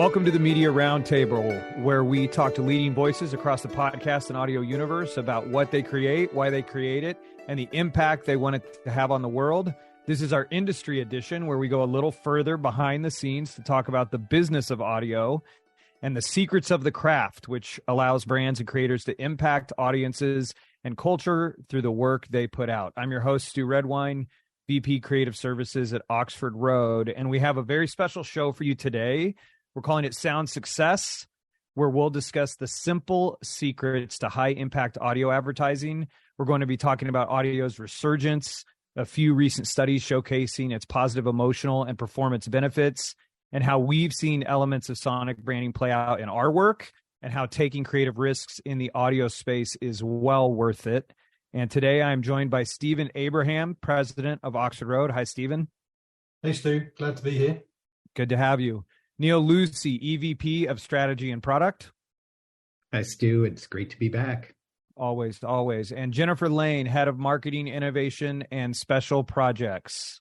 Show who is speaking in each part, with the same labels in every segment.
Speaker 1: Welcome to the Media Roundtable, where we talk to leading voices across the podcast and audio universe about what they create, why they create it, and the impact they want it to have on the world. This is our industry edition, where we go a little further behind the scenes to talk about the business of audio and the secrets of the craft, which allows brands and creators to impact audiences and culture through the work they put out. I'm your host, Stew Redwine, VP Creative Services at Oxford Road, and we have a very special show for you today. We're calling it Sound Success, where we'll discuss the simple secrets to high-impact audio advertising. We're going to be talking about audio's resurgence, a few recent studies showcasing its positive emotional and performance benefits, and how we've seen elements of sonic branding play out in our work, and how taking creative risks in the audio space is well worth it. And today I'm joined by Stephen Abraham, president of Oxford Road. Hi, Stephen.
Speaker 2: Hey, Stu. Glad to be here.
Speaker 1: Good to have you. Neal Lucey, EVP of Strategy and Product.
Speaker 3: Hi, Stu. It's great to be back.
Speaker 1: Always, always. And Jennifer Laine, Head of Marketing, Innovation, and Special Projects.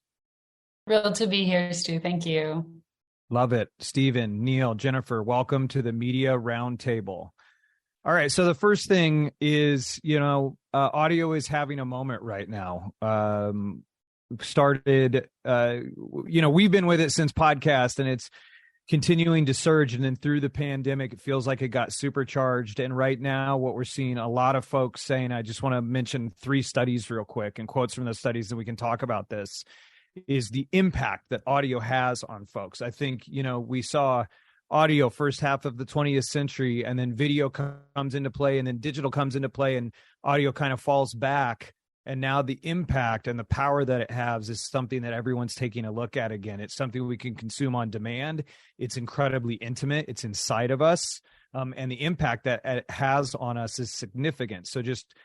Speaker 4: Thrilled to be here, Stu. Thank you.
Speaker 1: Love it. Stephen, Neal, Jennifer, welcome to the Media Roundtable. All right. So the first thing is, audio is having a moment right now. We've been with it since podcast, and it's continuing to surge. And then through the pandemic, it feels like it got supercharged. And right now, what we're seeing, a lot of folks saying, I just want to mention 3 studies real quick and quotes from those studies, and we can talk about this, is the impact that audio has on folks. I think, we saw audio first half of the 20th century, and then video comes into play, and then digital comes into play, and audio kind of falls back. And now the impact and the power that it has is something that everyone's taking a look at again. It's something we can consume on demand. It's incredibly intimate. It's inside of us. And the impact that it has on us is significant. So just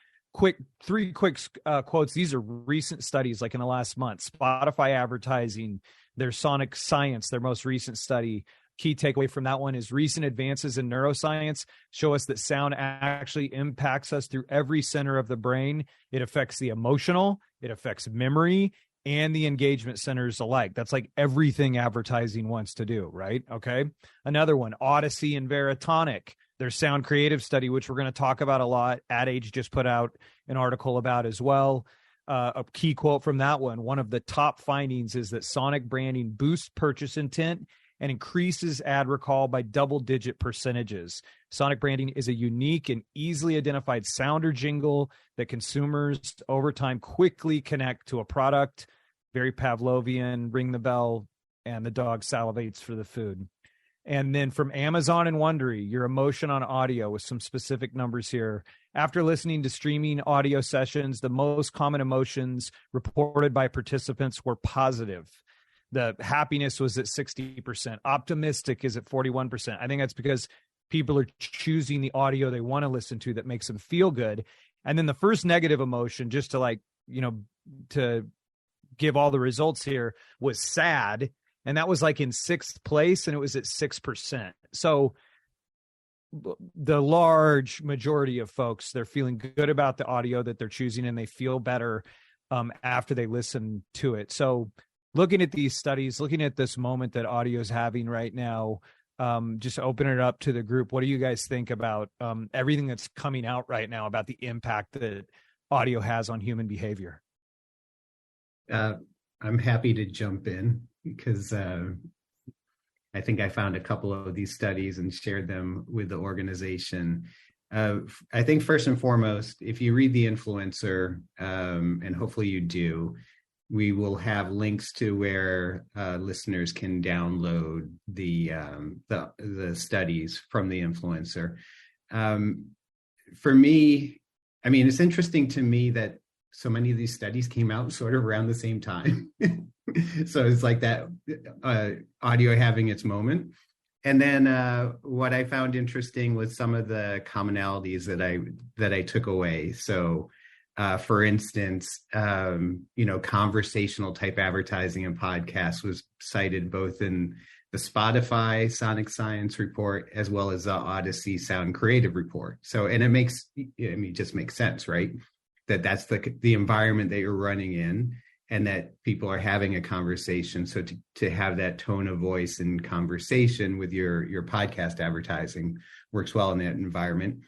Speaker 1: 3 quick quotes. These are recent studies, like in the last month. Spotify advertising, their Sonic Science, their most recent study. Key takeaway from that one is recent advances in neuroscience show us that sound actually impacts us through every center of the brain. It affects the emotional, it affects memory, and the engagement centers alike. That's like everything advertising wants to do, right? Okay. Another one, Odyssey and Veritonic, their sound creative study, which we're going to talk about a lot. Ad Age just put out an article about as well. A key quote from that one of the top findings is that sonic branding boosts purchase intent and increases ad recall by double-digit percentages. Sonic branding is a unique and easily identified sound or jingle that consumers over time quickly connect to a product. Very Pavlovian, ring the bell, and the dog salivates for the food. And then from Amazon and Wondery, your emotion on audio, with some specific numbers here. After listening to streaming audio sessions, the most common emotions reported by participants were positive. The happiness was at 60%. Optimistic is at 41%. I think that's because people are choosing the audio they want to listen to that makes them feel good. And then the first negative emotion, just to to give all the results here, was sad. And that was like in 6th place, and it was at 6%. So the large majority of folks, they're feeling good about the audio that they're choosing, and they feel better after they listen to it. So looking at these studies, looking at this moment that audio is having right now, just open it up to the group. What do you guys think about everything that's coming out right now about the impact that audio has on human behavior?
Speaker 3: I'm happy to jump in because I think I found a couple of these studies and shared them with the organization. I think first and foremost, if you read The Influencer, and hopefully you do, we will have links to where listeners can download the studies from The Influencer. For me, it's interesting to me that so many of these studies came out sort of around the same time. So it's like that audio having its moment. And then what I found interesting was some of the commonalities that I took away. So for instance, conversational type advertising and podcasts was cited both in the Spotify Sonic Science report as well as the Odyssey Sound Creative report. So, and it just makes sense, right? That's the environment that you're running in. and that people are having a conversation. So to have that tone of voice and conversation with your podcast advertising works well in that environment,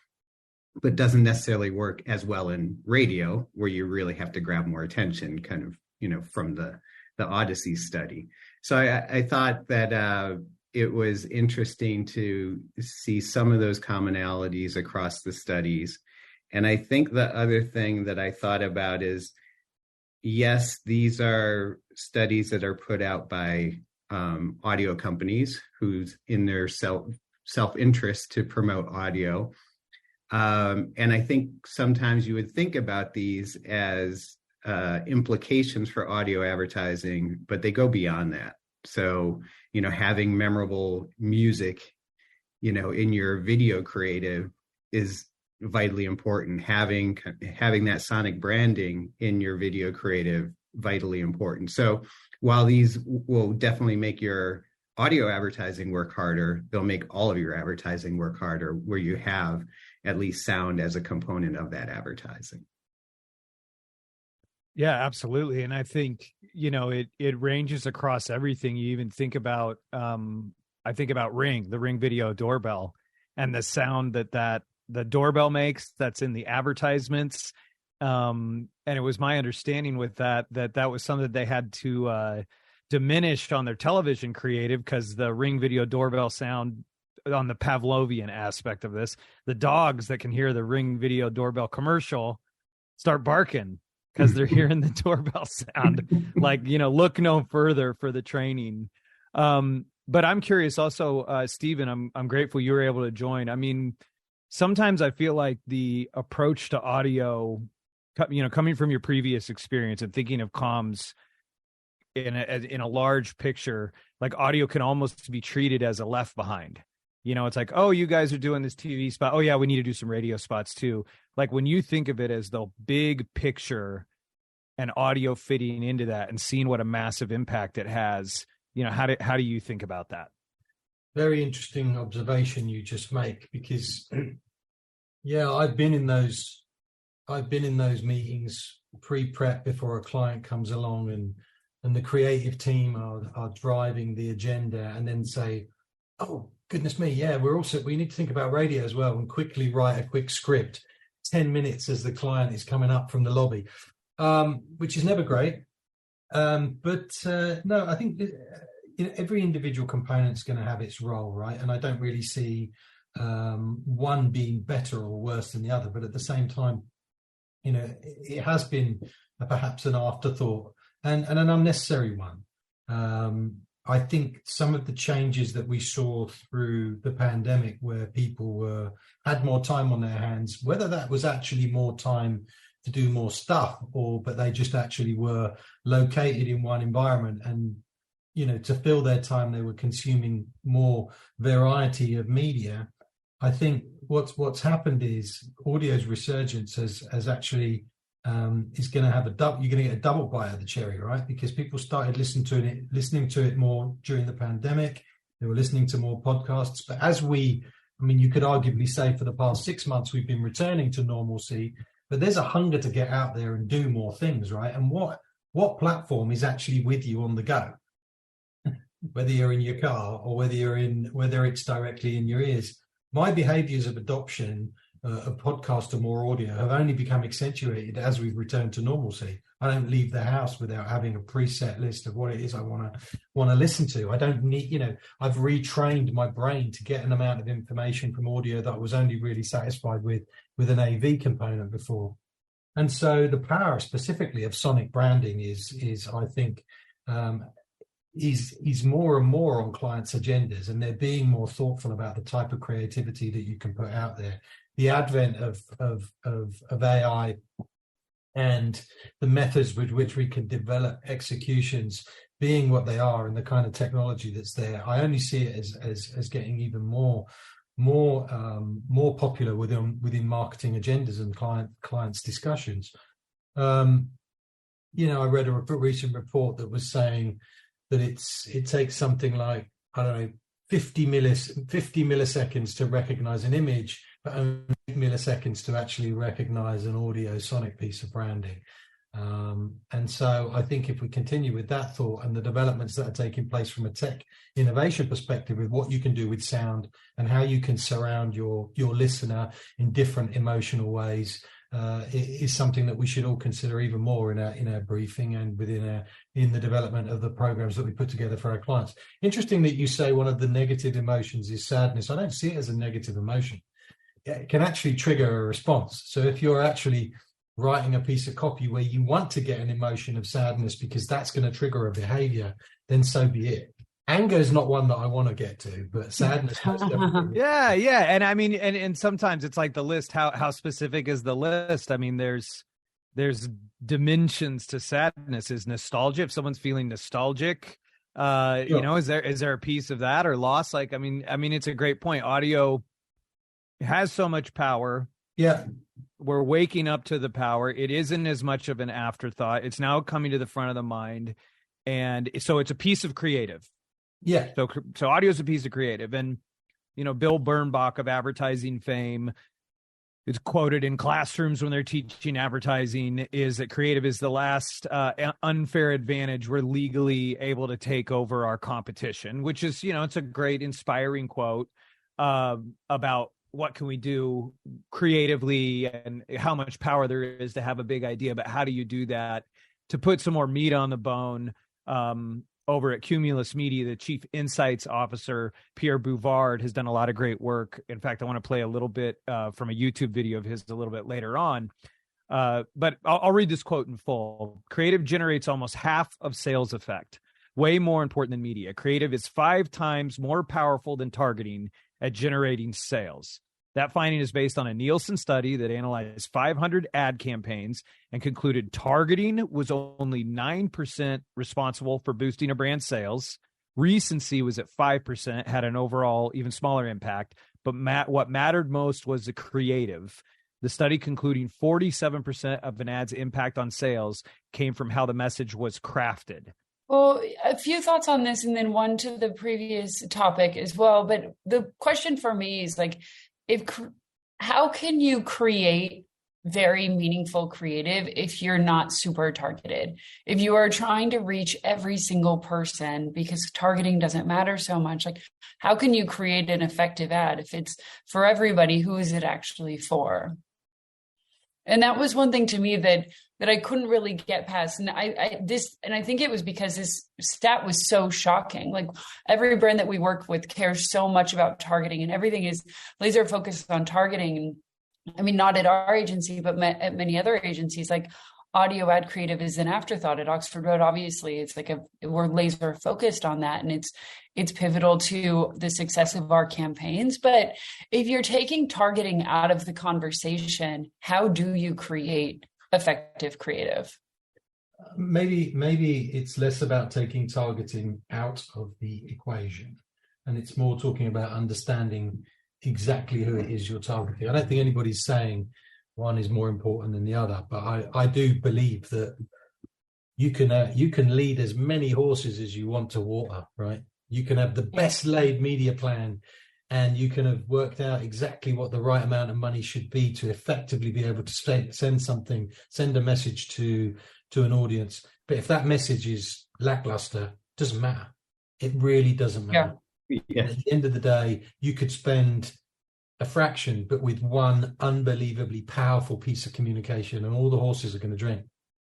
Speaker 3: but doesn't necessarily work as well in radio, where you really have to grab more attention, kind of, from the Odyssey study. So I thought that it was interesting to see some of those commonalities across the studies. And I think the other thing that I thought about is, yes, these are studies that are put out by audio companies who's in their self-interest to promote audio. And I think sometimes you would think about these as implications for audio advertising, but they go beyond that. So, having memorable music, in your video creative is vitally important. Having that sonic branding in your video creative, vitally important. So while these will definitely make your audio advertising work harder, they'll make all of your advertising work harder, where you have at least sound as a component of that advertising.
Speaker 1: Yeah, absolutely. And I think, it ranges across everything. You even think about, I think about the Ring video doorbell, and the sound that the doorbell makes that's in the advertisements. And it was my understanding with that was something they had to diminish on their television creative, because the Ring video doorbell sound, on the Pavlovian aspect of this, the dogs that can hear the Ring video doorbell commercial start barking because they're hearing the doorbell sound. Like, look no further for the training. But I'm curious also, Stephen, I'm grateful you were able to join. I mean, sometimes I feel like the approach to audio, coming from your previous experience and thinking of comms in a large picture, like audio can almost be treated as a left behind. It's like, oh, you guys are doing this TV spot. Oh yeah, we need to do some radio spots too. Like, when you think of it as the big picture and audio fitting into that and seeing what a massive impact it has, how do you think about that?
Speaker 2: Very interesting observation you just make, because yeah, I've been in those meetings pre-prep before a client comes along, and the creative team are driving the agenda, and then say, oh goodness me, yeah, we need to think about radio as well, and quickly write a quick script 10 minutes as the client is coming up from the lobby, which is never great. But no, I think every individual component is going to have its role, right? And I don't really see one being better or worse than the other. But at the same time, it has been perhaps an afterthought and an unnecessary one. I think some of the changes that we saw through the pandemic, where people had more time on their hands, whether that was actually more time to do more stuff, but they just actually were located in one environment, and to fill their time they were consuming more variety of media. I think what's happened is audio's resurgence has actually is going to have you're going to get a double bite of the cherry, right? Because people started listening to it more during the pandemic. They were listening to more podcasts, but you could arguably say for the past 6 months we've been returning to normalcy. But there's a hunger to get out there and do more things, right? And what platform is actually with you on the go? Whether you're in your car or whether it's directly in your ears. My behaviors of adoption of podcast or more audio have only become accentuated as we've returned to normalcy. I don't leave the house without having a preset list of what it is I want to listen to. I don't need, I've retrained my brain to get an amount of information from audio that I was only really satisfied with an AV component before. And so the power specifically of sonic branding is I think, is more and more on clients' agendas, and they're being more thoughtful about the type of creativity that you can put out there. The advent of AI and the methods with which we can develop executions being what they are, and the kind of technology that's there, I only see it as getting even more popular within marketing agendas and clients discussions. I read a recent report that was saying that it takes something like, I don't know, 50 milliseconds to recognize an image, but only 8 milliseconds to actually recognize an audio sonic piece of branding. And so I think if we continue with that thought and the developments that are taking place from a tech innovation perspective with what you can do with sound and how you can surround your listener in different emotional ways, it is something that we should all consider even more in our briefing and in the development of the programs that we put together for our clients. Interesting that you say one of the negative emotions is sadness. I don't see it as a negative emotion. It can actually trigger a response. So if you're actually writing a piece of copy where you want to get an emotion of sadness because that's going to trigger a behavior, then so be it. Anger is not one that I want to get to, but sadness most definitely.
Speaker 1: Yeah. And I mean, and sometimes it's like the list, how specific is the list? I mean, there's dimensions to sadness. Is nostalgia, if someone's feeling nostalgic, sure. You know, is there a piece of that or loss? Like, I mean, it's a great point. Audio has so much power.
Speaker 2: Yeah.
Speaker 1: We're waking up to the power. It isn't as much of an afterthought. It's now coming to the front of the mind. And so it's a piece of creative.
Speaker 2: Yeah.
Speaker 1: So audio is a piece of creative. And, you know, Bill Bernbach of advertising fame is quoted in classrooms when they're teaching advertising is that creative is the last unfair advantage we're legally able to take over our competition, which is, you know, it's a great inspiring quote about what can we do creatively and how much power there is to have a big idea, but how do you do that? To put some more meat on the bone, over at Cumulus Media, the Chief Insights Officer, Pierre Bouvard, has done a lot of great work. In fact, I want to play a little bit from a YouTube video of his a little bit later on. But I'll read this quote in full. Creative generates almost half of sales effect. Way more important than media. Creative is 5 times more powerful than targeting at generating sales. That finding is based on a Nielsen study that analyzed 500 ad campaigns and concluded targeting was only 9% responsible for boosting a brand's sales. Recency was at 5%, had an overall even smaller impact. But what mattered most was the creative. The study concluding 47% of an ad's impact on sales came from how the message was crafted.
Speaker 4: Well, a few thoughts on this and then one to the previous topic as well. But the question for me is like, how can you create very meaningful creative if you're not super targeted? If you are trying to reach every single person because targeting doesn't matter so much, like how can you create an effective ad if it's for everybody? Who is it actually for? And that was one thing to me that I couldn't really get past. And I think it was because this stat was so shocking. Like every brand that we work with cares so much about targeting and everything is laser focused on targeting. And I mean, not at our agency, but at many other agencies, like audio ad creative is an afterthought. At Oxford Road, obviously, it's like we're laser focused on that. And it's pivotal to the success of our campaigns. But if you're taking targeting out of the conversation, how do you create effective creative?
Speaker 2: Maybe it's less about taking targeting out of the equation, and it's more talking about understanding exactly who it is you're targeting. I don't think anybody's saying one is more important than the other, but I do believe that you can lead as many horses as you want to water, right? You can have the best laid media plan and you can have worked out exactly what the right amount of money should be to effectively be able to send a message to an audience. But if that message is lackluster, it doesn't matter. It really doesn't matter. Yeah. At the end of the day, you could spend a fraction, but with one unbelievably powerful piece of communication and all the horses are going to drink.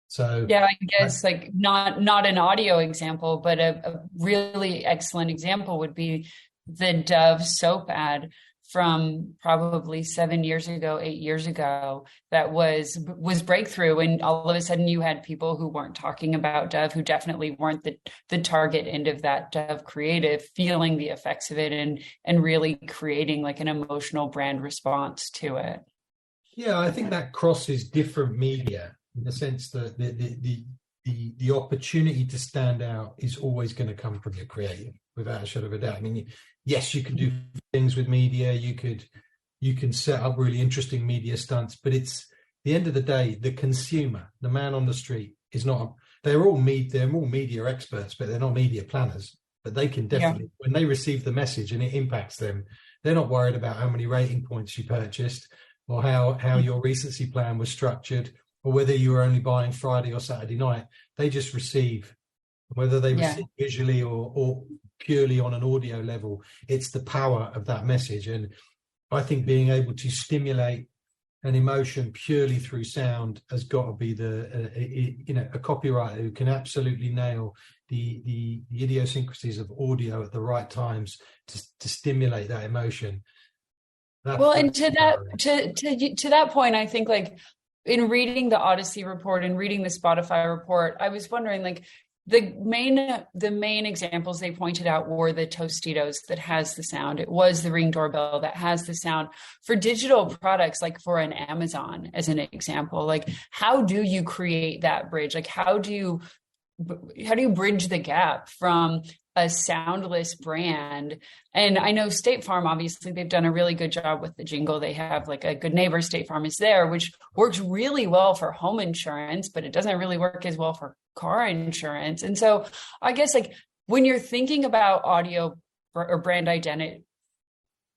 Speaker 2: So
Speaker 4: yeah, I guess like not an audio example, but a really excellent example would be the Dove soap ad from probably 8 years ago, that was breakthrough. And all of a sudden you had people who weren't talking about Dove, who definitely weren't the target end of that Dove creative, feeling the effects of it and really creating like an emotional brand response to it.
Speaker 2: Yeah, I think that crosses different media in the sense that the opportunity to stand out is always going to come from your creative, without a shadow of a doubt. I mean, yes, you can do things with media. You can set up really interesting media stunts, but it's the end of the day, the consumer, the man on the street is not. They're all media experts, but they're not media planners. But they can definitely, when they receive the message and it impacts them, they're not worried about how many rating points you purchased or how your recency plan was structured or whether you were only buying Friday or Saturday night, they just receive. Whether they receive visually or purely on an audio level, it's the power of that message. And I think being able to stimulate an emotion purely through sound has got to be a copywriter who can absolutely nail the idiosyncrasies of audio at the right times to stimulate that emotion.
Speaker 4: And to that point, I think, like, in reading the Odyssey report and reading the Spotify report, I was wondering, like, the main examples they pointed out were the Tostitos that has the sound. It was the Ring doorbell that has the sound. For digital products, like for an Amazon, as an example, like, how do you create that bridge? Like, how do you bridge the gap from a soundless brand? And I know State Farm, obviously, they've done a really good job with the jingle. They have, like, a Good Neighbor, State Farm is there, which works really well for home insurance, but it doesn't really work as well for car insurance. And so I guess, like, when you're thinking about audio or brand identity,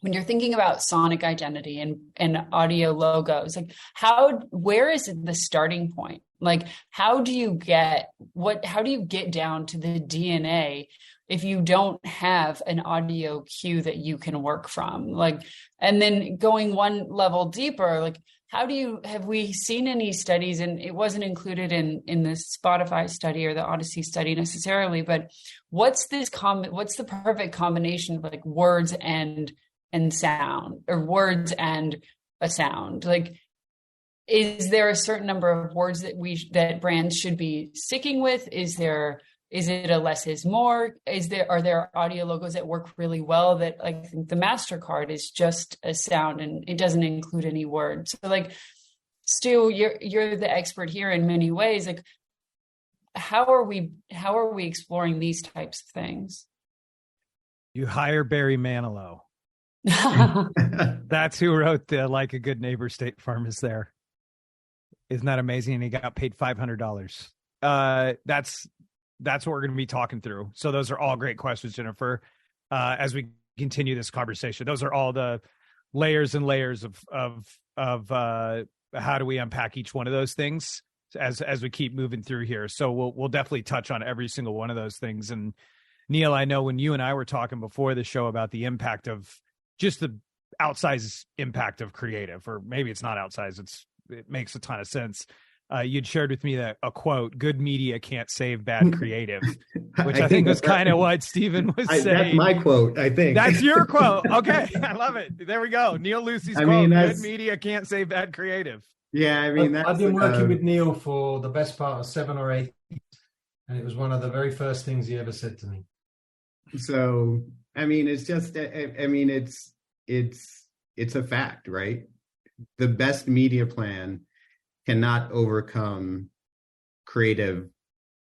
Speaker 4: when you're thinking about sonic identity and audio logos, like, where is the starting point? Like, how do you get down to the DNA if you don't have an audio cue that you can work from? Like, and then going one level deeper, like, have we seen any studies, and it wasn't included in the Spotify study or the Odyssey study necessarily, but what's the perfect combination of, like, words and sound, or words and a sound? Like, is there a certain number of words that brands should be sticking with? Is it a less is more? Are there audio logos that work really well that, like, I think the MasterCard is just a sound and it doesn't include any words? So, like, Stu, you're the expert here in many ways. Like, how are we exploring these types of things?
Speaker 1: You hire Barry Manilow. That's who wrote the Like a Good Neighbor, State Farm is there. Isn't that amazing? And he got paid $500. That's what we're going to be talking through. So those are all great questions, Jennifer. As we continue this conversation, those are all the layers and layers of how do we unpack each one of those things as we keep moving through here. So we'll definitely touch on every single one of those things. And Neal, I know when you and I were talking before the show about the impact of just the outsized impact of creative, or maybe it's not outsized, it makes a ton of sense. You'd shared with me that a quote, "Good media can't save bad creative," which I think was kind of what Stephen was saying.
Speaker 3: That's my quote, I think.
Speaker 1: That's your quote. Okay, I love it. There we go. Neal Lucey's quote, "Good media can't save bad creative."
Speaker 3: Yeah, I mean,
Speaker 2: I've been working with Neal for the best part of 7 or 8 years, and it was one of the very first things he ever said to me.
Speaker 3: So, I mean, it's just, I mean, it's a fact, right? The best media plan cannot overcome creative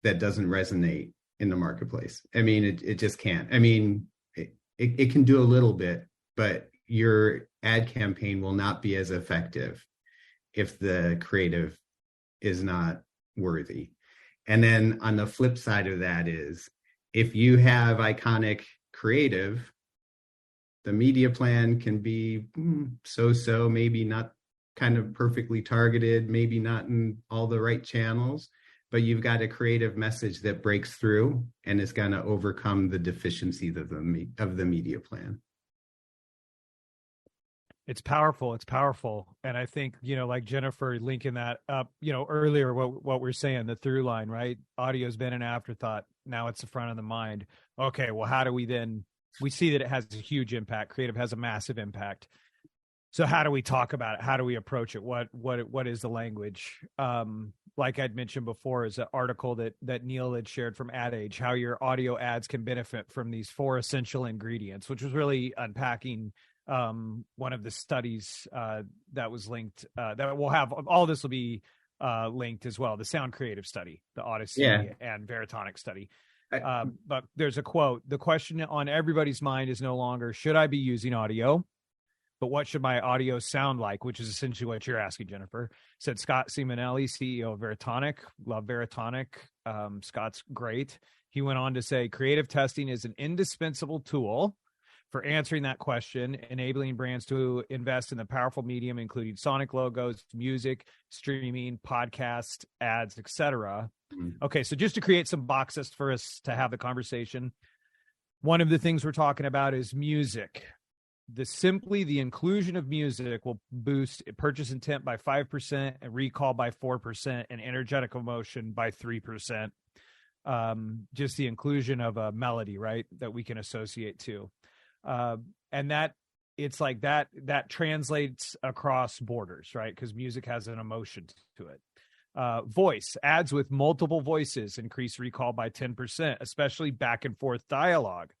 Speaker 3: that doesn't resonate in the marketplace. I mean, it just can't. I mean, it can do a little bit, but your ad campaign will not be as effective if the creative is not worthy. And then on the flip side of that is, if you have iconic creative, the media plan can be so-so, maybe not kind of perfectly targeted, maybe not in all the right channels, but you've got a creative message that breaks through and is going to overcome the deficiencies of the media plan.
Speaker 1: It's powerful. It's powerful. And I think, like Jennifer linking that up, earlier, what we're saying, the through line, right? Audio's been an afterthought. Now it's the front of the mind. Okay, well, how do we see that it has a huge impact. Creative has a massive impact. So how do we talk about it? How do we approach it? What is the language? Like I'd mentioned before, is an article that Neal had shared from Ad Age, how your audio ads can benefit from these 4 essential ingredients, which was really unpacking one of the studies that was linked, that will have, all this will be linked as well, the Sound Creative study, the Odyssey and Veritonic study. But there's a quote: "The question on everybody's mind is no longer, should I be using audio, but what should my audio sound like?" which is essentially what you're asking, Jennifer. Said Scott Simonelli, CEO of Veritonic. Love Veritonic. Scott's great. He went on to say, "Creative testing is an indispensable tool for answering that question, enabling brands to invest in the powerful medium, including sonic logos, music, streaming, podcast, ads, etc. Okay, so just to create some boxes for us to have the conversation, one of the things we're talking about is music. The inclusion of music will boost purchase intent by 5%, and recall by 4%, and energetic emotion by 3%. Just the inclusion of a melody, right, that we can associate to. And that it's like that translates across borders, right? Because music has an emotion to it. Voice, ads with multiple voices increase recall by 10%, especially back and forth dialogue,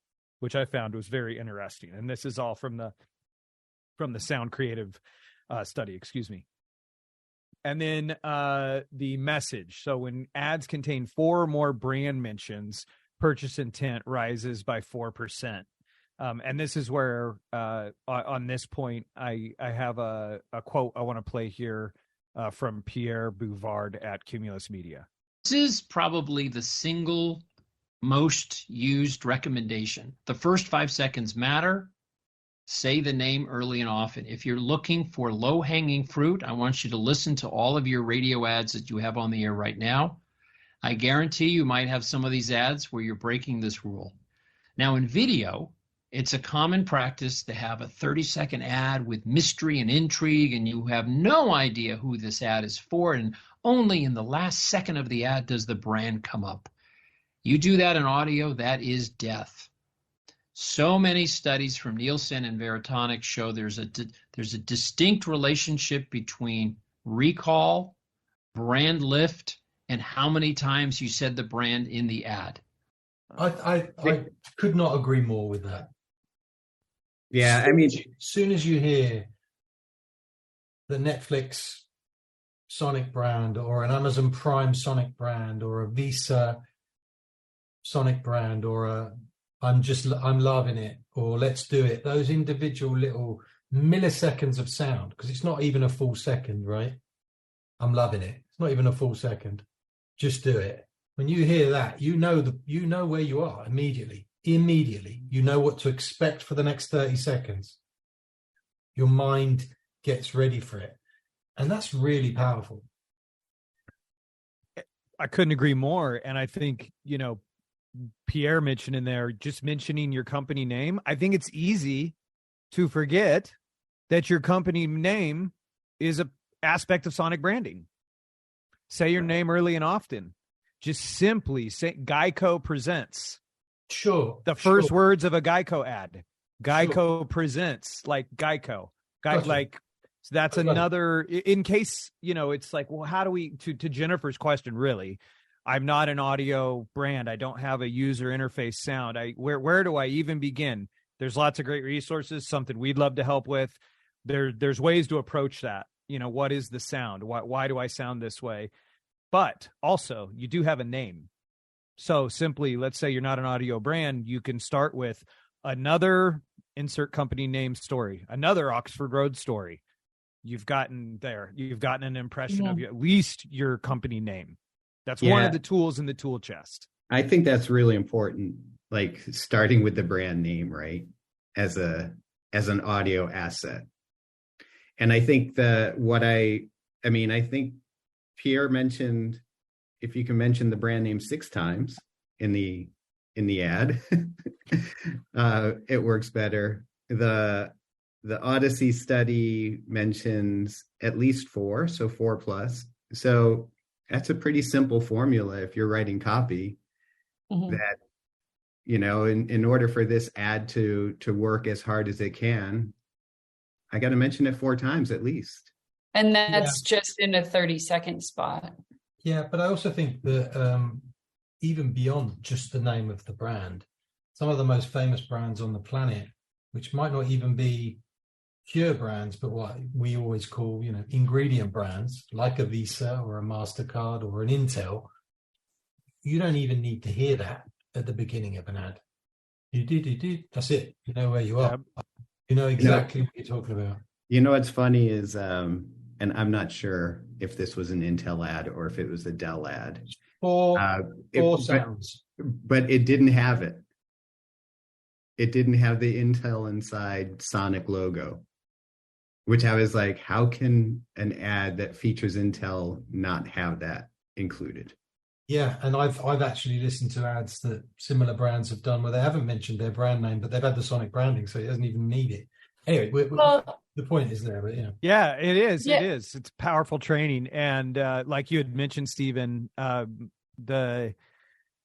Speaker 1: which I found was very interesting. And this is all from the Sound Creative study, excuse me. And then the message. So when ads contain 4 or more brand mentions, purchase intent rises by 4%. And this is where on this point, I have a quote I want to play here from Pierre Bouvard at Cumulus Media.
Speaker 5: This is probably the single most used recommendation. The first 5 seconds matter. Say the name early and often. If you're looking for low-hanging fruit, I want you to listen to all of your radio ads that you have on the air right now. I guarantee you might have some of these ads where you're breaking this rule. Now in video, it's a common practice to have a 30-second ad with mystery and intrigue, and you have no idea who this ad is for, and only in the last second of the ad does the brand come up. You do that in audio, that is death. So many studies from Nielsen and Veritonic show there's a distinct relationship between recall, brand lift, and how many times you said the brand in the ad.
Speaker 2: I could not agree more with that.
Speaker 3: Yeah, I mean,
Speaker 2: as soon as you hear the Netflix Sonic brand or an Amazon Prime Sonic brand or a Visa Sonic brand or I'm loving it or let's do it, those individual little milliseconds of sound, because it's not even a full second, right? I'm loving it. It's not even a full second. Just do it. When you hear that, you know where you are immediately. You know what to expect for the next 30 seconds. Your mind gets ready for it. And that's really powerful.
Speaker 1: I couldn't agree more. And I think, Pierre mentioned in there, just mentioning your company name. I think it's easy to forget that your company name is an aspect of sonic branding. Say your name early and often. Just simply say Geico presents.
Speaker 2: Sure.
Speaker 1: The first words of a Geico ad. Geico presents, like Geico.
Speaker 2: Gotcha.
Speaker 1: Like, so that's another, in case, it's like, well, how do we, to Jennifer's question, really, I'm not an audio brand. I don't have a user interface sound. Where do I even begin? There's lots of great resources, something we'd love to help with. There's ways to approach that. What is the sound? Why do I sound this way? But also, you do have a name. So simply, let's say you're not an audio brand, you can start with another insert company name story, another Oxford Road story. You've gotten an impression of at least your company name. That's one of the tools in the tool chest.
Speaker 3: I think that's really important, like starting with the brand name, right? As an audio asset. And I think I think Pierre mentioned, if you can mention the brand name 6 times in the ad, it works better. The Odyssey study mentions at least 4, so 4 plus. So that's a pretty simple formula if you're writing copy. Mm-hmm. That, in order for this ad to work as hard as it can, I got to mention it 4 times at least.
Speaker 4: And that's just in a 30-second spot.
Speaker 2: Yeah, but I also think that even beyond just the name of the brand, some of the most famous brands on the planet, which might not even be pure brands, but what we always call, ingredient brands, like a Visa or a MasterCard or an Intel, you don't even need to hear that at the beginning of an ad. That's it. You know where you are. You know exactly what you're talking about.
Speaker 3: What's funny is, and I'm not sure if this was an Intel ad or if it was a Dell ad.
Speaker 2: Four sounds.
Speaker 3: But it didn't have it. it didn't have the Intel Inside Sonic logo, which I was like, how can an ad that features Intel not have that included?
Speaker 2: Yeah, and I've actually listened to ads that similar brands have done where they haven't mentioned their brand name, but they've had the Sonic branding, so it doesn't even need it. Anyway, the point is there, but yeah.
Speaker 1: Yeah, it is.
Speaker 4: Yeah.
Speaker 1: It is. It's powerful training. And like you had mentioned, Stephen, the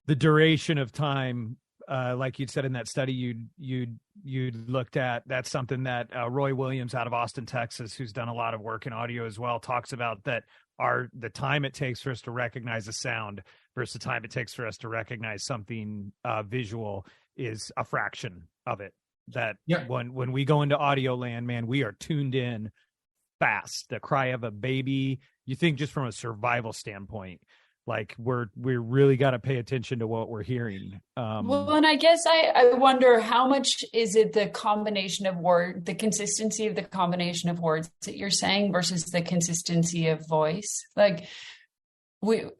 Speaker 1: duration of time, like you'd said in that study you'd looked at, that's something that Roy Williams out of Austin, Texas, who's done a lot of work in audio as well, talks about, that the time it takes for us to recognize a sound versus the time it takes for us to recognize something visual is a fraction of it. That when we go into audio land, man, we are tuned in fast. The cry of a baby, you think just from a survival standpoint, like we really got to pay attention to what we're hearing.
Speaker 4: Well, and I guess I wonder, how much is it the combination of the consistency of the combination of words that you're saying versus the consistency of voice? Like,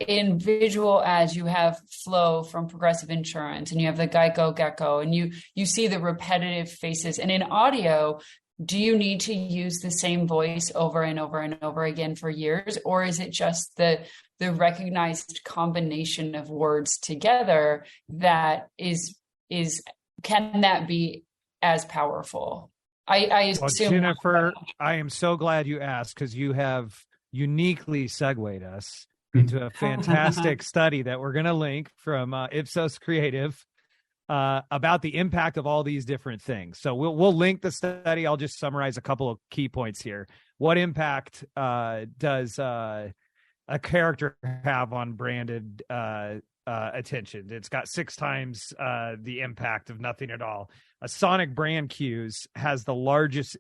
Speaker 4: in visual ads, you have Flo from Progressive Insurance, and you have the Geico Gecko, and you see the repetitive faces. And in audio, do you need to use the same voice over and over and over again for years, or is it just the recognized combination of words together that can that be as powerful? I assume.
Speaker 1: Well, Jennifer, I am so glad you asked, because you have uniquely segued us into a fantastic study that we're going to link from Ipsos Creative about the impact of all these different things. So we'll link the study. I'll just summarize a couple of key points here. What impact does a character have on branded attention? It's got 6 times the impact of nothing at all. A sonic brand cues has the largest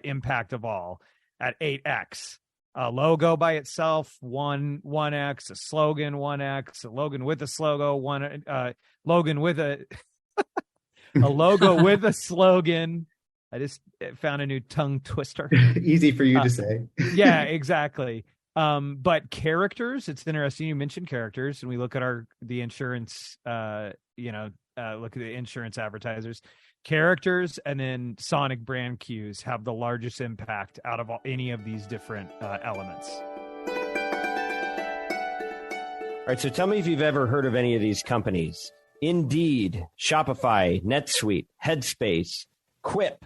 Speaker 1: impact of all at 8x. A logo by itself, 1x, a slogan, 1x, a logan with a slogan, logan with a logo with a slogan. I just found a new tongue twister.
Speaker 3: Easy for you to say.
Speaker 1: Yeah, exactly. But characters, it's interesting. You mentioned characters, and we look at the insurance, look at the insurance advertisers. Characters and then sonic brand cues have the largest impact out of any of these different elements.
Speaker 6: All right, so tell me if you've ever heard of any of these companies. Indeed, Shopify, NetSuite, Headspace, Quip,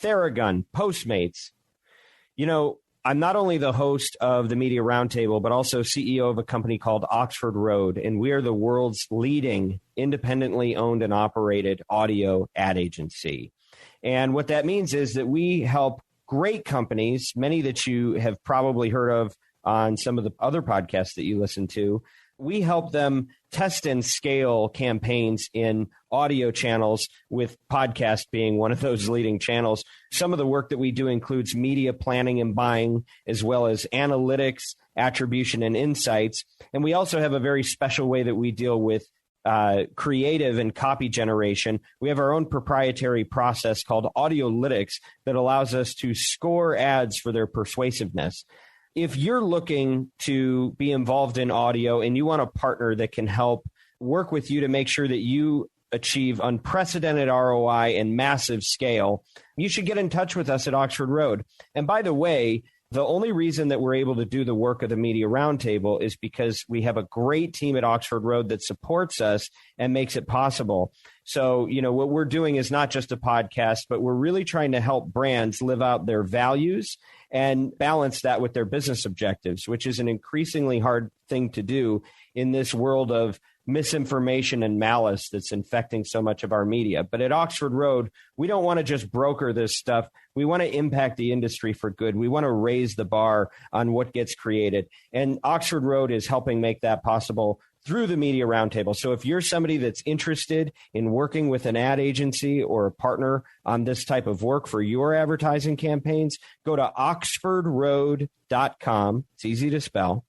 Speaker 6: Theragun, Postmates. You know, I'm not only the host of the Media Roundtable, but also CEO of a company called Oxford Road, and we are the world's leading independently owned and operated audio ad agency. And what that means is that we help great companies, many that you have probably heard of on some of the other podcasts that you listen to. We help them test and scale campaigns in audio channels, with podcast being one of those leading channels. Some of the work that we do includes media planning and buying, as well as analytics, attribution, and insights. And we also have a very special way that we deal with creative and copy generation. We have our own proprietary process called Audiolytics that allows us to score ads for their persuasiveness. If you're looking to be involved in audio and you want a partner that can help work with you to make sure that you achieve unprecedented ROI and massive scale, you should get in touch with us at Oxford Road. And by the way, the only reason that we're able to do the work of the Media Roundtable is because we have a great team at Oxford Road that supports us and makes it possible. So, you know, what we're doing is not just a podcast, but we're really trying to help brands live out their values and balance that with their business objectives, which is an increasingly hard thing to do in this world of misinformation and malice that's infecting so much of our media. But at Oxford Road, we don't want to just broker this stuff. We want to impact the industry for good. We want to raise the bar on what gets created. And Oxford Road is helping make that possible through the Media Roundtable. So if you're somebody that's interested in working with an ad agency or a partner on this type of work for your advertising campaigns, go to oxfordroad.com. It's easy to spell.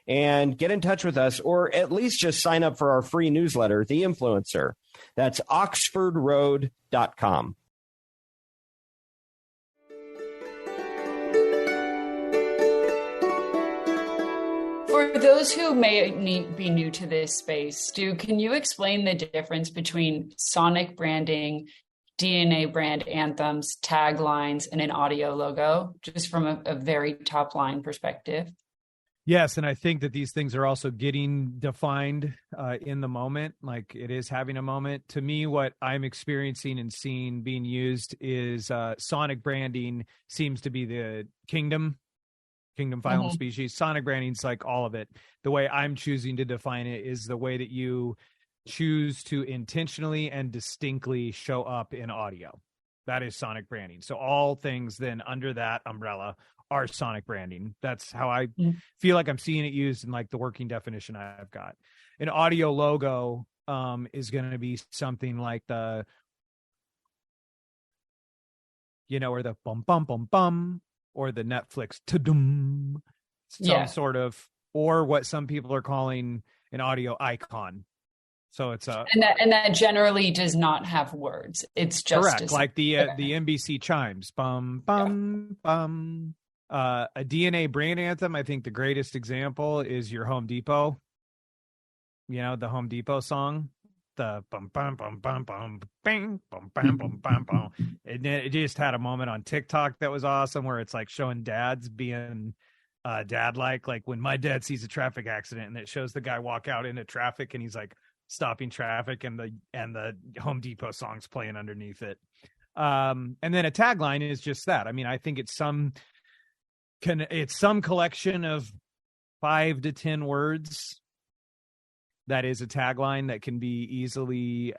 Speaker 6: And get in touch with us, or at least just sign up for our free newsletter, The Influencer. That's oxfordroad.com.
Speaker 4: For those who may be new to this space, Stu, can you explain the difference between sonic branding, DNA brand anthems, taglines, and an audio logo, just from a very top line perspective.
Speaker 1: Yes, and I think that these things are also getting defined in the moment, like it is having a moment. To me, what I'm experiencing and seeing being used is sonic branding seems to be the kingdom phylum species. Sonic branding's like all of it. The way I'm choosing to define it is the way that you choose to intentionally and distinctly show up in audio. That is sonic branding. So all things then under that umbrella are sonic branding. That's how I feel like I'm seeing it used in like the working definition I've got. An audio logo is going to be something like the, or the bum bum bum bum, or the Netflix ta-dum, some sort of, or what some people are calling an audio icon. So it's
Speaker 4: and that generally does not have words. It's just
Speaker 1: correct, like the NBC chimes, bum bum bum. A DNA brand anthem, I think the greatest example is your Home Depot. The Home Depot song, the bum bum bum bum bum bing bum bum bum bum bum. It just had a moment on TikTok that was awesome, where it's like showing dads being dad-like when my dad sees a traffic accident, and it shows the guy walk out into traffic and he's like stopping traffic, and the Home Depot song's playing underneath it. And then a tagline is just that. I mean, I think it's some collection of 5 to 10 words that is a tagline that can be easily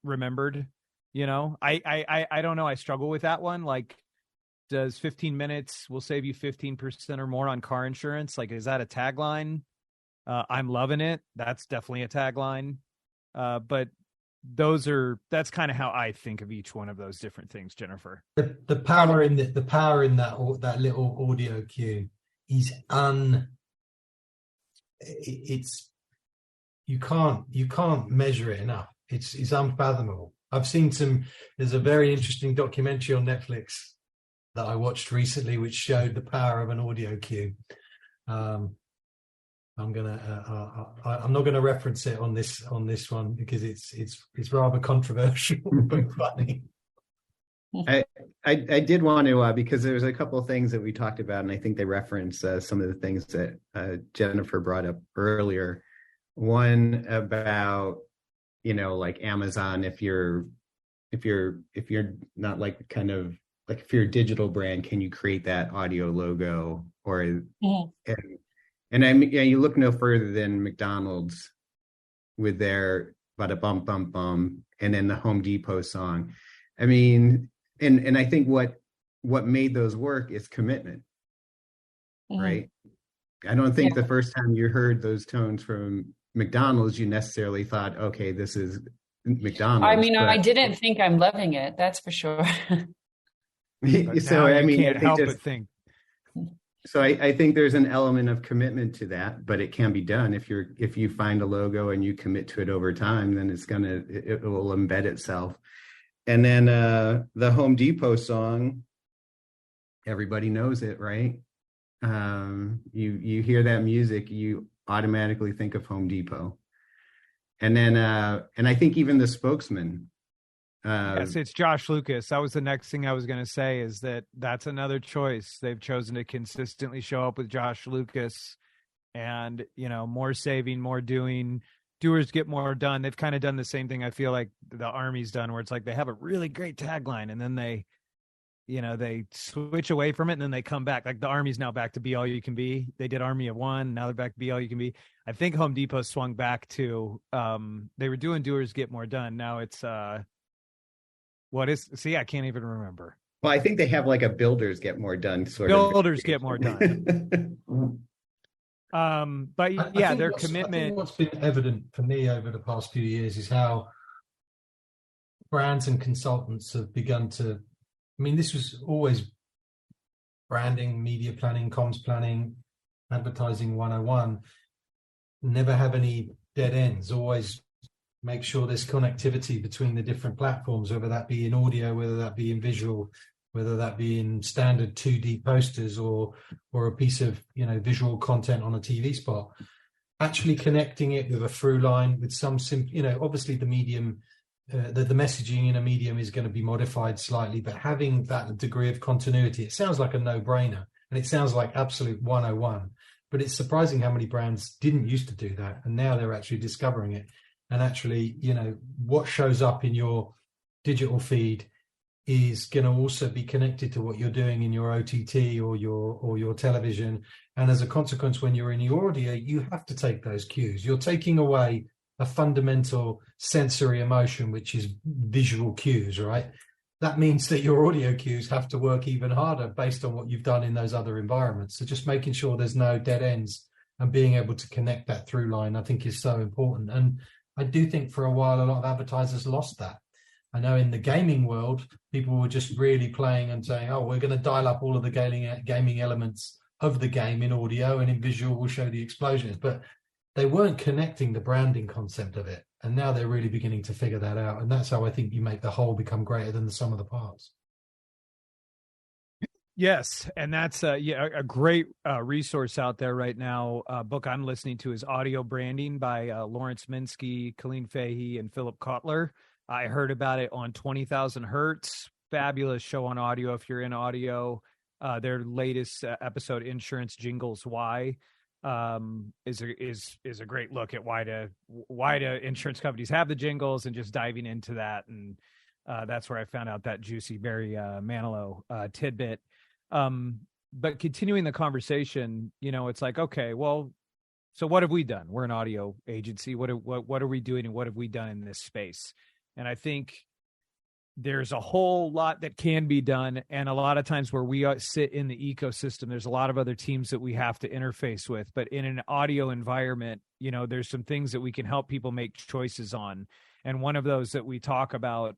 Speaker 1: remembered. I don't know. I struggle with that one. Like, does 15 minutes will save you 15% or more on car insurance? Like, is that a tagline? I'm loving it. That's definitely a tagline. But that's kind of how I think of each one of those different things, Jennifer.
Speaker 2: The power in that little audio cue is you can't measure it enough. It's unfathomable. I've seen there's a very interesting documentary on Netflix that I watched recently which showed the power of an audio cue. I'm not gonna reference it on this one because it's rather controversial but funny.
Speaker 3: I did want to because there's a couple of things that we talked about, and I think they reference some of the things that Jennifer brought up earlier. One about like Amazon, if you're not like kind of like if you're a digital brand, can you create that audio logo or and you look no further than McDonald's with their bada bum bum bum, and then the Home Depot song. I mean, and I think what made those work is commitment, right? I don't think the first time you heard those tones from McDonald's, you necessarily thought, okay, this is McDonald's.
Speaker 4: I mean, I didn't think I'm loving it. That's for sure.
Speaker 1: So I mean, can't help but think.
Speaker 3: So I think there's an element of commitment to that, but it can be done if you find a logo and you commit to it over time, then it will embed itself. And then the Home Depot song, everybody knows it, right? You hear that music, you automatically think of Home Depot. And then and I think even the spokesman.
Speaker 1: Yes, it's Josh Lucas. That was the next thing I was going to say, is that's another choice. They've chosen to consistently show up with Josh Lucas, and more saving, more doing. Doers get more done. They've kind of done the same thing I feel like the Army's done, where it's like they have a really great tagline and then they switch away from it and then they come back. Like the Army's now back to Be All You Can Be. They did Army of One. Now they're back to Be All You Can Be. I think Home Depot swung back to they were doing Doers Get More Done. Now it's I can't even remember.
Speaker 3: Well, I think they have like a Builders Get More Done sort
Speaker 1: of. Builders Get More Done. But yeah, their commitment.
Speaker 2: I think what's been evident for me over the past few years is how brands and consultants have begun to. I mean, this was always branding, media planning, comms planning, advertising 101. Never have any dead ends. Always make sure there's connectivity between the different platforms, whether that be in audio, whether that be in visual, whether that be in standard 2D posters or a piece of visual content on a TV spot. Actually connecting it with a through line, with some obviously the medium the messaging in a medium is going to be modified slightly, but having that degree of continuity, it sounds like a no-brainer, and it sounds like absolute 101. But it's surprising how many brands didn't used to do that, and now they're actually discovering it. And actually, what shows up in your digital feed is going to also be connected to what you're doing in your OTT or your television. And as a consequence, when you're in your audio, you have to take those cues. You're taking away a fundamental sensory emotion, which is visual cues, right? That means that your audio cues have to work even harder based on what you've done in those other environments. So just making sure there's no dead ends and being able to connect that through line, I think, is so important. And I do think for a while, a lot of advertisers lost that. I know in the gaming world, people were just really playing and saying, oh, we're going to dial up all of the gaming elements of the game in audio, and in visual we'll show the explosions. But they weren't connecting the branding concept of it. And now they're really beginning to figure that out. And that's how I think you make the whole become greater than the sum of the parts.
Speaker 1: Yes, and that's a great resource out there right now. Book I'm listening to is Audio Branding by Lawrence Minsky, Colleen Fahey, and Philip Kotler. I heard about it on 20,000 Hertz. Fabulous show on audio if you're in audio. Their latest episode, Insurance Jingles Why, is a great look at why do insurance companies have the jingles, and just diving into that. And that's where I found out that juicy Barry Manilow tidbit. But continuing the conversation, it's like, okay, well, so what have we done? We're an audio agency. What are we doing, and what have we done in this space? And I think there's a whole lot that can be done. And a lot of times where we sit in the ecosystem, there's a lot of other teams that we have to interface with. But in an audio environment, there's some things that we can help people make choices on. And one of those that we talk about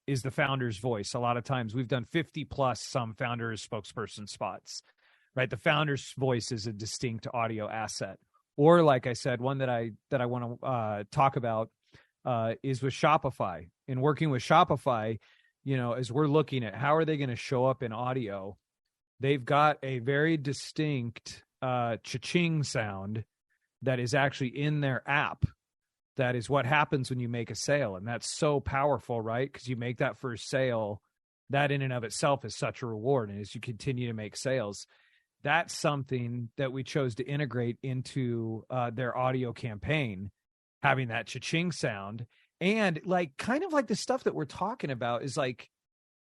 Speaker 1: is the founder's voice. A lot of times we've done 50 plus some founder's spokesperson spots, right? The founder's voice is a distinct audio asset. Or like I said, one that I want to talk about is with Shopify. In working with Shopify, as we're looking at how are they going to show up in audio, they've got a very distinct cha-ching sound that is actually in their app. That is what happens when you make a sale. And that's so powerful, right? Because you make that first sale, that in and of itself is such a reward. And as you continue to make sales, that's something that we chose to integrate into their audio campaign, having that cha-ching sound. And kind of like the stuff that we're talking about is like,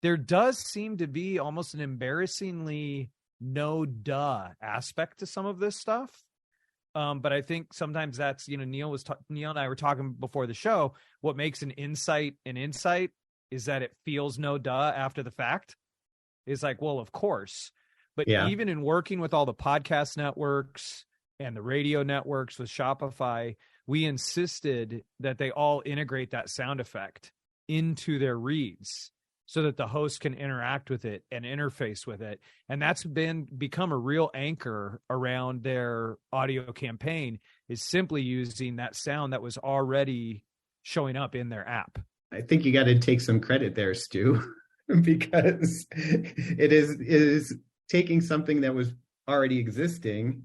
Speaker 1: there does seem to be almost an embarrassingly no duh aspect to some of this stuff. But I think sometimes that's, Neal and I were talking before the show, what makes an insight is that it feels no duh after the fact. It's like, well, of course. But even in working with all the podcast networks and the radio networks with Shopify, we insisted that they all integrate that sound effect into their reads so that the host can interact with it and interface with it. And that's become a real anchor around their audio campaign, is simply using that sound that was already showing up in their app.
Speaker 3: I think you got to take some credit there, Stu, because it is taking something that was already existing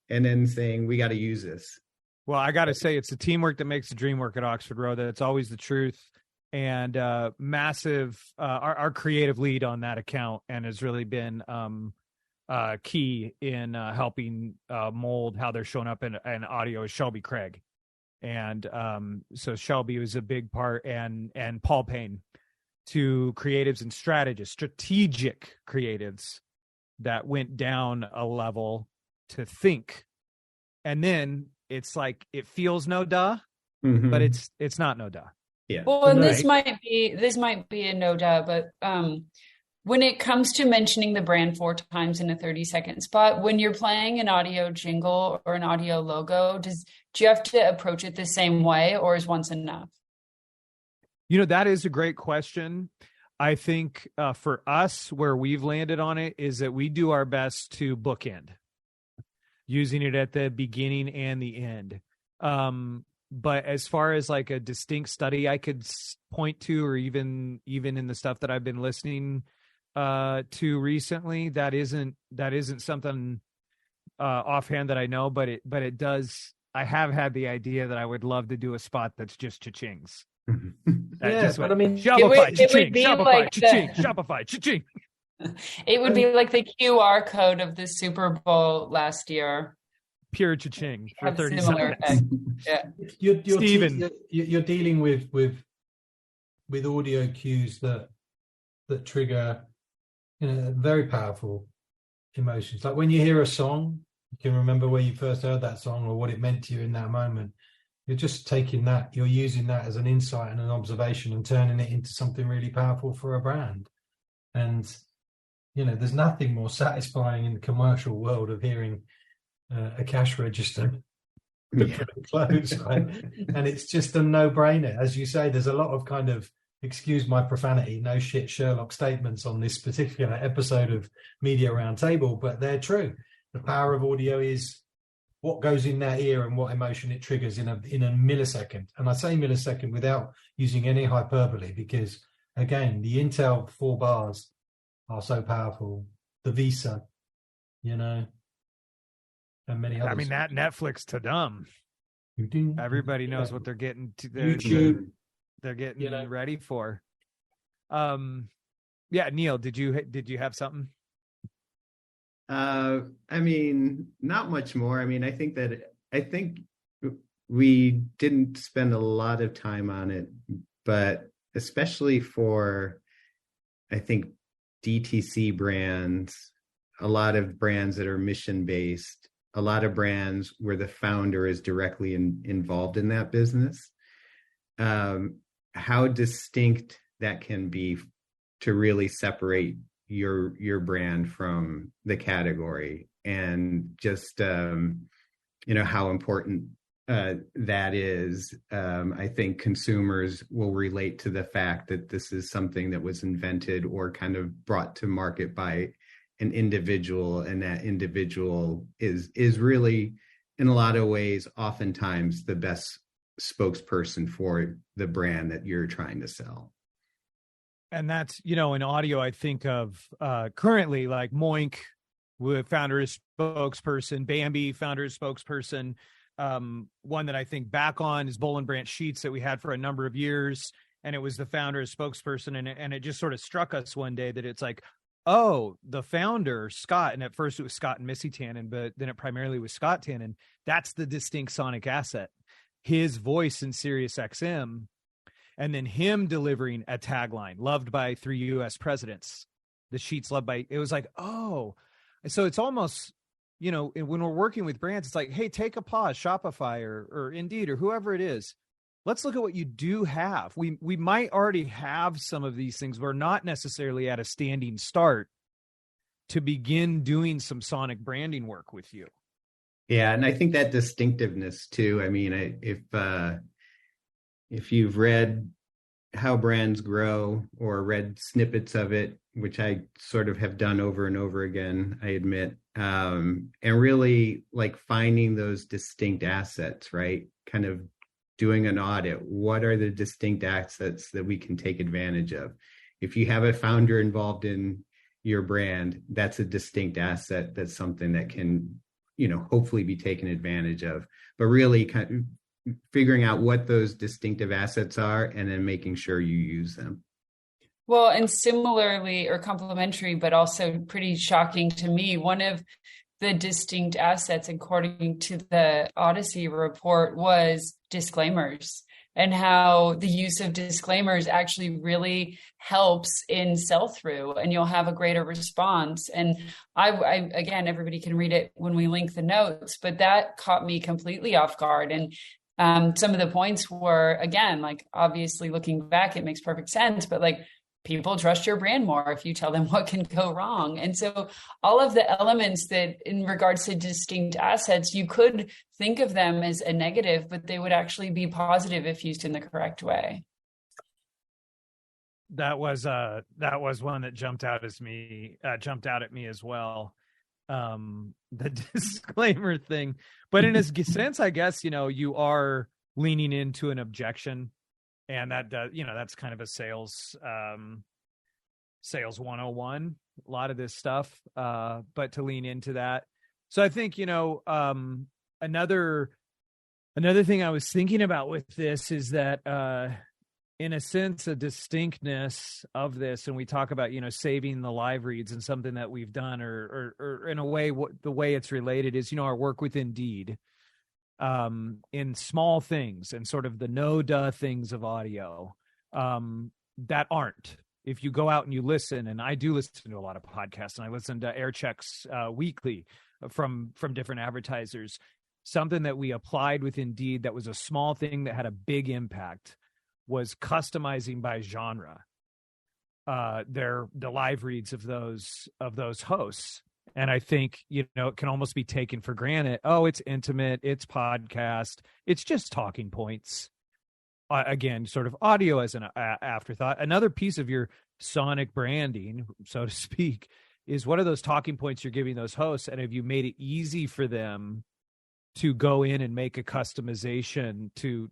Speaker 3: and then saying, we got to use this.
Speaker 1: Well, I got to say, it's the teamwork that makes the dream work at Oxford Road. That's always the truth. And massive, our creative lead on that account, and has really been key in helping mold how they're showing up in audio, is Shelby Craig. And so Shelby was a big part, and Paul Payne, to creatives and strategists, strategic creatives that went down a level to think. And then it's like, it feels no duh, but it's not no duh.
Speaker 3: Yeah.
Speaker 4: Well, and this might be a no duh, but when it comes to mentioning the brand 4 times in a 30-second spot, when you're playing an audio jingle or an audio logo, do you have to approach it the same way, or is once enough?
Speaker 1: That is a great question. I think for us, where we've landed on it is that we do our best to bookend, using it at the beginning and the end. But as far as like a distinct study I could point to, or even in the stuff that I've been listening to recently, that isn't something offhand that I know, but it does. I have had the idea that I would love to do a spot that's just cha-chings.
Speaker 2: But I mean,
Speaker 1: Shopify,
Speaker 4: it would be
Speaker 1: Shopify,
Speaker 4: like
Speaker 1: Shopify, cha-ching.
Speaker 4: It would be like the QR code of the Super Bowl last year.
Speaker 1: Pure cha-ching for
Speaker 4: Have
Speaker 1: 30
Speaker 4: similar
Speaker 1: seconds.
Speaker 4: effect. Yeah.
Speaker 1: Steven.
Speaker 2: You're dealing with audio cues that trigger, very powerful emotions. Like when you hear a song, you can remember where you first heard that song or what it meant to you in that moment. You're just taking that, you're using that as an insight and an observation and turning it into something really powerful for a brand. And, there's nothing more satisfying in the commercial world of hearing a cash register close, right? And it's just a no-brainer. As you say, there's a lot of kind of, excuse my profanity, no shit Sherlock statements on this particular episode of Media Roundtable, but they're true. The power of audio is what goes in that ear and what emotion it triggers in a millisecond. And I say millisecond without using any hyperbole, because again, the Intel 4 bars are so powerful. The Visa, and many others.
Speaker 1: I mean, that Netflix to dumb. Everybody knows what they're getting to.
Speaker 2: YouTube.
Speaker 1: They're getting ready for. Neal, did you have something?
Speaker 3: I mean, not much more. I mean, I think we didn't spend a lot of time on it, but especially for, I think, DTC brands, a lot of brands that are mission-based, a lot of brands where the founder is directly involved in that business, how distinct that can be to really separate your brand from the category, and just how important that is. I think consumers will relate to the fact that this is something that was invented or kind of brought to market by an individual, and that individual is really, in a lot of ways, oftentimes the best spokesperson for the brand that you're trying to sell.
Speaker 1: And that's, in audio, I think of currently like Moink, with founder as spokesperson, Bambi, founder as spokesperson. One that I think back on is Boll and Branch Sheets that we had for a number of years. And it was the founder as spokesperson. And it just sort of struck us one day that it's like, oh, the founder, Scott, and at first it was Scott and Missy Tannen, but then it primarily was Scott Tannen. That's the distinct sonic asset. His voice in Sirius XM, and then him delivering a tagline, loved by 3 U.S. presidents. The Sheets loved by, it was like, oh. And so it's almost, when we're working with brands, it's like, hey, take a pause, Shopify or Indeed or whoever it is. Let's look at what you do have. We might already have some of these things. We're not necessarily at a standing start to begin doing some sonic branding work with you.
Speaker 3: Yeah, and I think that distinctiveness too. I mean, if you've read How Brands Grow or read snippets of it, which I sort of have done over and over again, I admit, and really like finding those distinct assets, right? Kind of doing an audit. What are the distinct assets that we can take advantage of? If you have a founder involved in your brand, that's a distinct asset. That's something that can, hopefully be taken advantage of. But really kind of figuring out what those distinctive assets are and then making sure you use them.
Speaker 4: Well, and similarly or complementary, but also pretty shocking to me, one of the distinct assets, according to the Odyssey report, was disclaimers, and how the use of disclaimers actually really helps in sell-through, and you'll have a greater response. And I again, everybody can read it when we link the notes, but that caught me completely off guard. And some of the points were, again, like, obviously looking back, it makes perfect sense, but like, people trust your brand more if you tell them what can go wrong. And so all of the elements that in regards to distinct assets, you could think of them as a negative, but they would actually be positive if used in the correct way.
Speaker 1: That was one that jumped out at me as well. The disclaimer thing, but in a sense, I guess, you are leaning into an objection. And that does, that's kind of a sales 101, a lot of this stuff, but to lean into that. So I think, another thing I was thinking about with this is that in a sense, a distinctness of this, and we talk about, saving the live reads, and something that we've done, or in a way, the way it's related is, our work with Indeed, in small things and sort of the no-duh things of audio, that aren't. If you go out and you listen, and I do listen to a lot of podcasts, and I listen to air checks weekly from different advertisers, something that we applied with Indeed that was a small thing that had a big impact was customizing by genre the live reads of those hosts. And I think, it can almost be taken for granted. Oh, it's intimate, it's podcast, it's just talking points. Again, sort of audio as an afterthought. Another piece of your sonic branding, so to speak, is what are those talking points you're giving those hosts, and have you made it easy for them to go in and make a customization to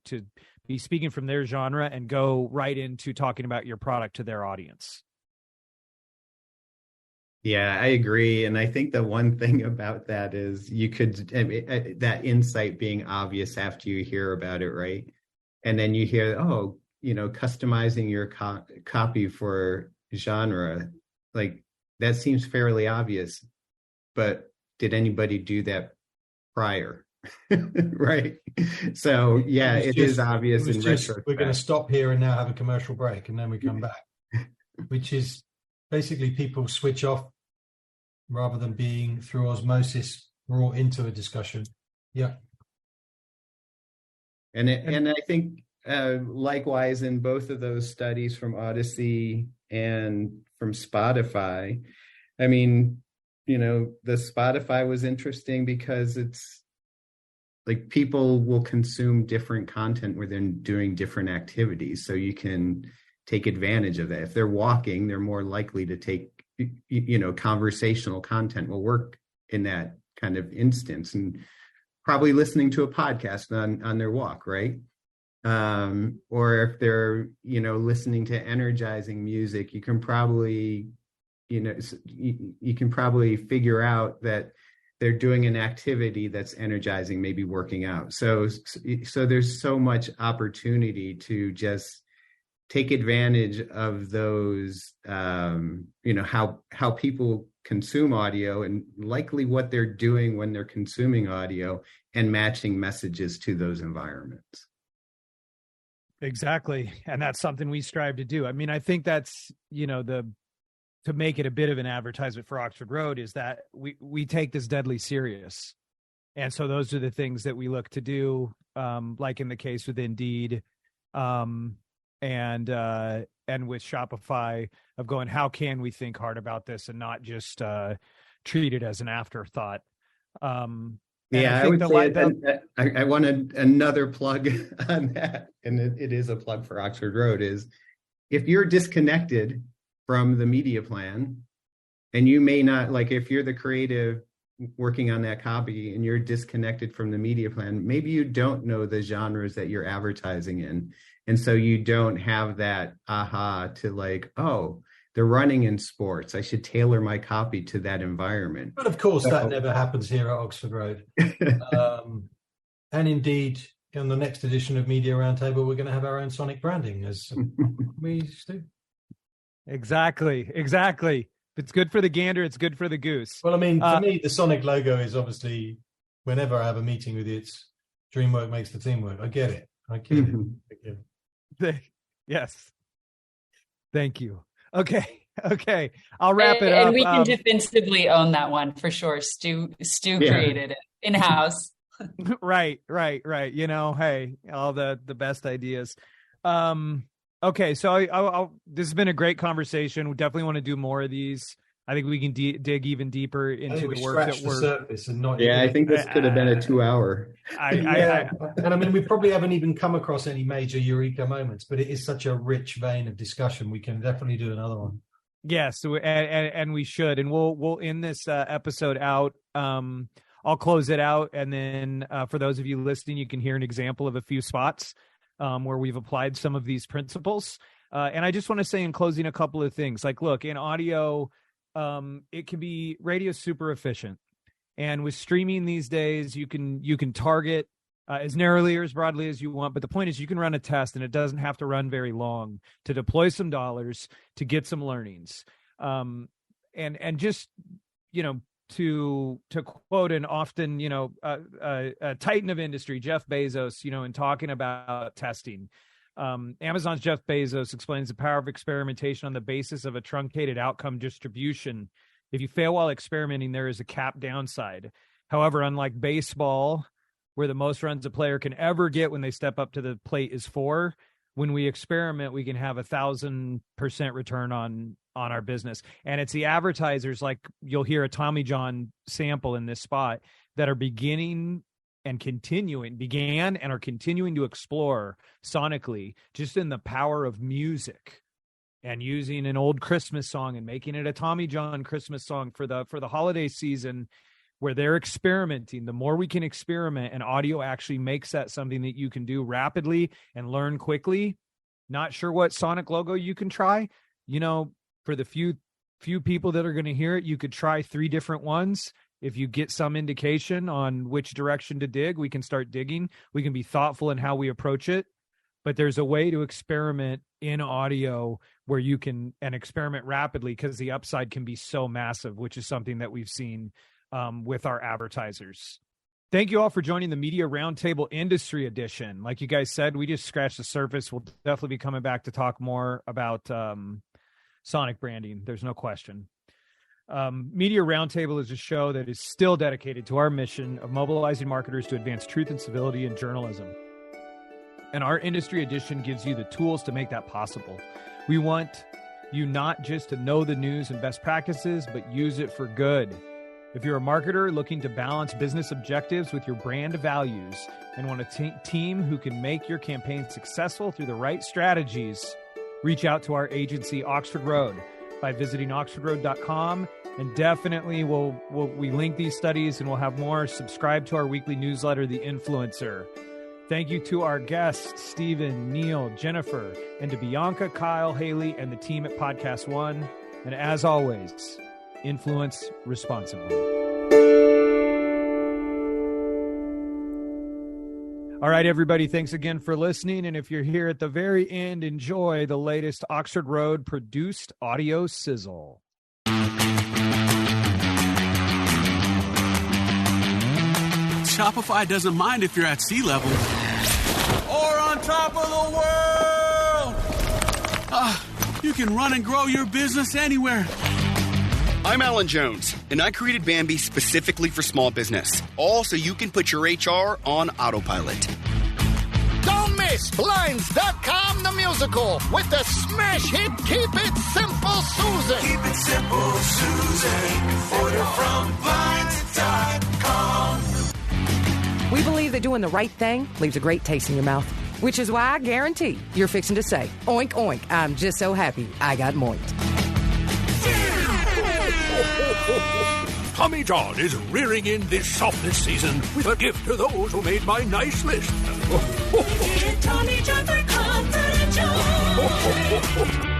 Speaker 1: be speaking from their genre and go right into talking about your product to their audience?
Speaker 3: Yeah, I agree. And I think the one thing about that is you could, that insight being obvious after you hear about it, right? And then you hear, customizing your copy for genre, like that seems fairly obvious, but did anybody do that prior? Right. So yeah, it is obvious in retrospect.
Speaker 2: We're going to stop here and now have a commercial break, and then we come back, which is basically people switch off rather than being through osmosis brought into a discussion. Yeah.
Speaker 3: And I think likewise in both of those studies from Odyssey and from Spotify, I mean, the Spotify was interesting because it's like people will consume different content where they're doing different activities. So you can take advantage of that. If they're walking, they're more likely to take, conversational content will work in that kind of instance, and probably listening to a podcast on their walk, right? Or if they're, listening to energizing music, you can probably, you can probably figure out that they're doing an activity that's energizing, maybe working out. So there's so much opportunity to just take advantage of those, how people consume audio, and likely what they're doing when they're consuming audio, and matching messages to those environments.
Speaker 1: Exactly. And that's something we strive to do. I mean, I think that's, to make it a bit of an advertisement for Oxford Road, is that we take this deadly serious. And so those are the things that we look to do, like in the case with Indeed, and with Shopify, of going, how can we think hard about this and not just treat it as an afterthought?
Speaker 3: Yeah, I would say I wanted another plug on that, and it is a plug for Oxford Road, is if you're disconnected from the media plan, and you may not, like if you're the creative working on that copy and you're disconnected from the media plan, maybe you don't know the genres that you're advertising in. And so you don't have that aha to like, oh, they're running in sports, I should tailor my copy to that environment.
Speaker 2: But of course, that never happens here at Oxford Road. And indeed, on the next edition of Media Roundtable, we're going to have our own sonic branding, as we used to.
Speaker 1: Exactly. If it's good for the gander, it's good for the goose.
Speaker 2: Well, I mean, for me, the sonic logo is obviously, whenever I have a meeting with you, it's dreamwork makes the team work. I get it.
Speaker 1: Yes. Thank you. Okay. I'll wrap it up.
Speaker 4: And we can defensively own that one for sure. Stew created it in-house.
Speaker 1: Right. Hey, all the best ideas. Okay, so this has been a great conversation. We definitely want to do more of these. I think we can dig even deeper into the work that we're.
Speaker 2: Surface and not.
Speaker 3: Yeah, I think this could have been a 2-hour.
Speaker 2: And I mean, we probably haven't even come across any major eureka moments, but it is such a rich vein of discussion. We can definitely do another one.
Speaker 1: Yes, and we should, and we'll end this episode out. I'll close it out, and then for those of you listening, you can hear an example of a few spots where we've applied some of these principles. And I just want to say in closing a couple of things. Like, look, in audio, it can be radio super efficient, and with streaming these days, you can target as narrowly or as broadly as you want. But the point is you can run a test, and it doesn't have to run very long to deploy some dollars to get some learnings. And just, to quote an often, a titan of industry, Jeff Bezos, in talking about testing, Amazon's Jeff Bezos explains the power of experimentation on the basis of a truncated outcome distribution. If you fail while experimenting, there is a cap downside. However, unlike baseball, where the most runs a player can ever get when they step up to the plate is 4, when we experiment, we can have 1,000% return on our business. And it's the advertisers, like you'll hear a Tommy John sample in this spot, that are began and are continuing to explore sonically just in the power of music, and using an old Christmas song and making it a Tommy John Christmas song for the holiday season, where they're experimenting. The more we can experiment, and audio actually makes that something that you can do rapidly and learn quickly. Not sure what sonic logo you can try. For the few people that are going to hear it, you could try 3 different ones. If you get some indication on which direction to dig, we can start digging. We can be thoughtful in how we approach it. But there's a way to experiment in audio where you can experiment rapidly, because the upside can be so massive, which is something that we've seen with our advertisers. Thank you all for joining the Media Roundtable Industry Edition. Like you guys said, we just scratched the surface. We'll definitely be coming back to talk more about sonic branding. There's no question. Media Roundtable is a show that is still dedicated to our mission of mobilizing marketers to advance truth and civility in journalism. And our Industry Edition gives you the tools to make that possible. We want you not just to know the news and best practices, but use it for good. If you're a marketer looking to balance business objectives with your brand values and want a team who can make your campaign successful through the right strategies, reach out to our agency, Oxford Road, by visiting oxfordroad.com. And definitely we link these studies, and we'll have more. Subscribe to our weekly newsletter, The Influencer. Thank you to our guests, Stephen, Neal, Jennifer, and to Bianca, Kyle, Haley, and the team at Podcast One. And as always, influence responsibly. All right, everybody, thanks again for listening. And if you're here at the very end, enjoy the latest Oxford Road produced audio sizzle.
Speaker 7: Shopify doesn't mind if you're at sea level or on top of the world. You can run and grow your business anywhere.
Speaker 8: I'm Alan Jones, and I created Bambi specifically for small business, all so you can put your HR on autopilot.
Speaker 9: Don't miss Blinds.com the musical with the smash hit Keep It Simple Susan.
Speaker 10: Keep it simple, Susan. Order from Blinds.com.
Speaker 11: We believe that doing the right thing leaves a great taste in your mouth, which is why I guarantee you're fixing to say, oink, oink, I'm just so happy I got moinked.
Speaker 12: Tommy John is rearing in this softness season with a gift to those who made my nice list.
Speaker 10: Get Tommy John for comfort and joy.